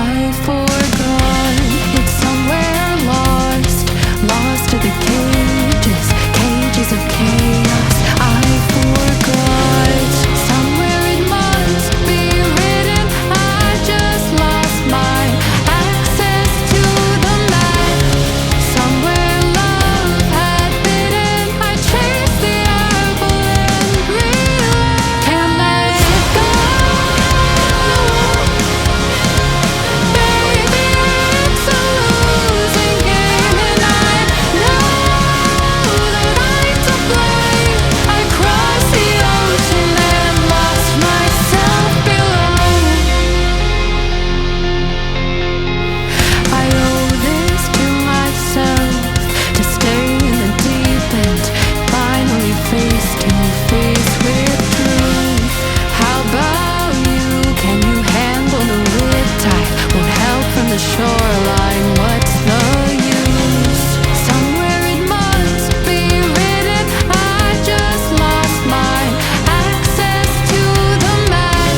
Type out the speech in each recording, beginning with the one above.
I forgot. It's somewhere lost, lost to the cages, cages of chaos. I forgot. Somewhere it must be written. I just lost my access to the map. Somewhere love had bitten. I chased the apple and realized can't let go. Baby, it's a losing game, and I know that I'm to blame. I crossed the ocean and lost myself below. I owe this to myself to stay in the deep end, finally face to face with truth. How about you? Can you handle the riptide? Won't help from the shoreline. What's the use? Somewhere it must be written. I just lost my access to the map.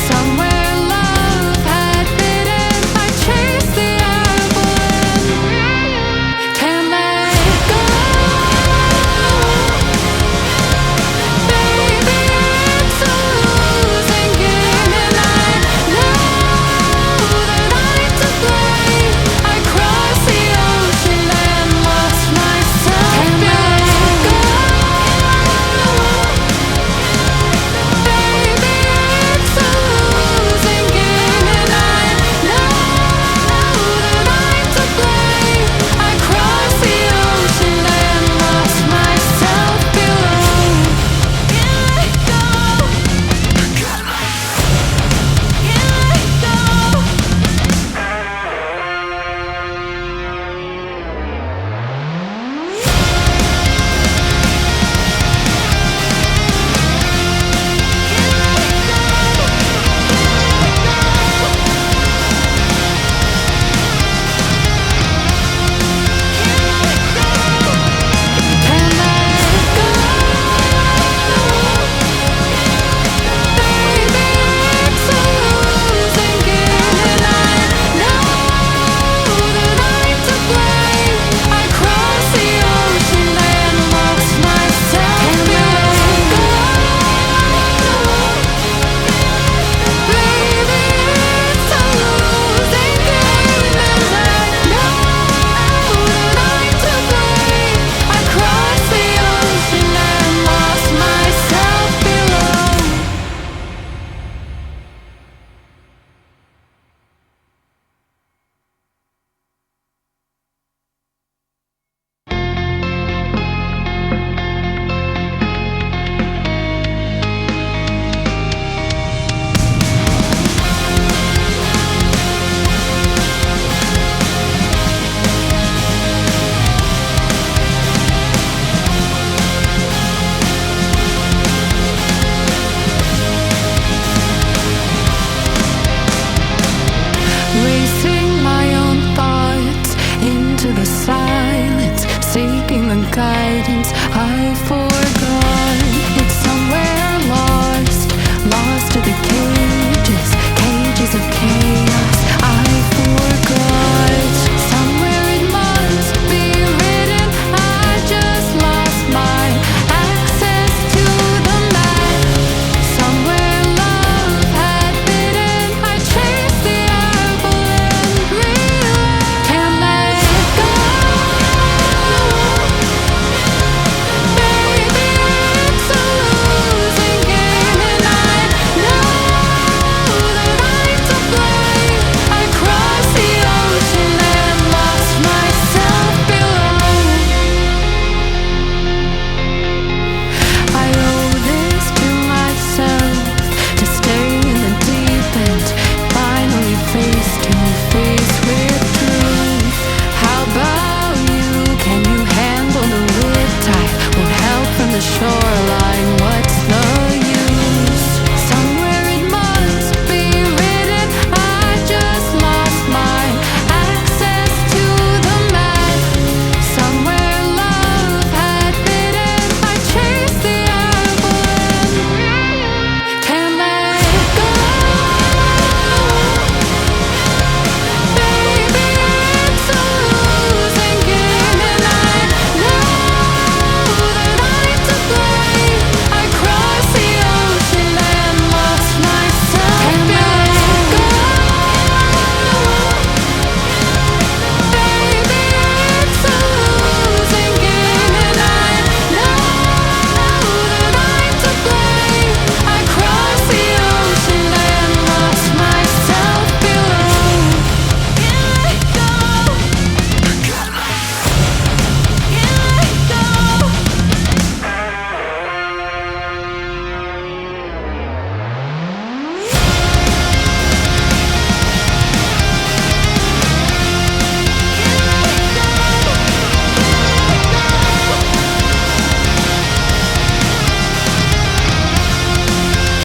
Somewhere love had bitten. I chased the apple and can't let go. Baby, it's a losing game, and I know that I'm to blame. I crossed the ocean and lost myself. Can't let go. Baby, it's a losing game, and I know that I'm to blame. I crossed the ocean and lost myself below. Can't let go. Can't let go. Racing my own thoughts into the silence, seeking the guide.